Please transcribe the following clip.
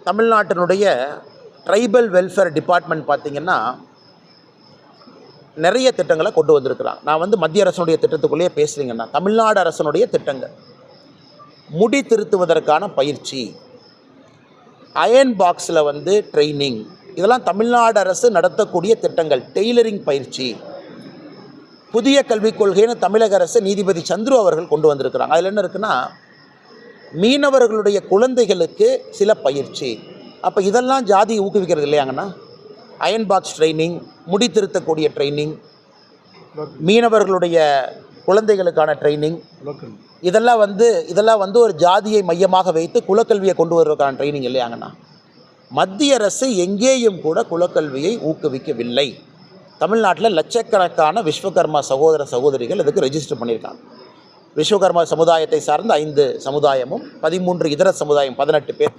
தமிழ்நாட்டினுடைய tribal welfare department பார்த்திங்கன்னா நிறைய திட்டங்களை கொண்டு வந்திருக்கிறாங்க. நான் மத்திய அரசனுடைய திட்டத்துக்குள்ளேயே பேசுகிறீங்கன்னா தமிழ்நாடு அரசனுடைய திட்டங்கள், முடி திருத்துவதற்கான பயிற்சி, அயன் பாக்ஸில் ட்ரைனிங், இதெல்லாம் தமிழ்நாடு அரசு நடத்தக்கூடிய திட்டங்கள். டெய்லரிங் பயிற்சி, புதிய கல்விக் கொள்கைன்னு தமிழக அரசு நீதிபதி சந்துரு அவர்கள் கொண்டு வந்திருக்கிறாங்க. அதில் என்ன இருக்குன்னா, மீனவர்களுடைய குழந்தைகளுக்கு சில பயிற்சி. அப்போ இதெல்லாம் ஜாதியை ஊக்குவிக்கிறது இல்லையாங்கண்ணா? அயன் பாக்ஸ் ட்ரைனிங், முடி திருத்தக்கூடிய ட்ரைனிங், மீனவர்களுடைய குழந்தைகளுக்கான ட்ரைனிங், இதெல்லாம் ஒரு ஜாதியை மையமாக வைத்து குலக்கல்வியை கொண்டு வருவதற்கான ட்ரைனிங் இல்லையாங்கண்ணா? மத்திய அரசு எங்கேயும் கூட குலக்கல்வியை ஊக்குவிக்கவில்லை. தமிழ்நாட்டில் லட்சக்கணக்கான விஸ்வகர்மா சகோதர சகோதரிகள் இதுக்கு ரெஜிஸ்டர் பண்ணியிருக்காங்க. விஸ்வகர்மா சமுதாயத்தை சார்ந்த 5 சமுதாயமும் 13 இதர சமுதாயம் 18 பேர்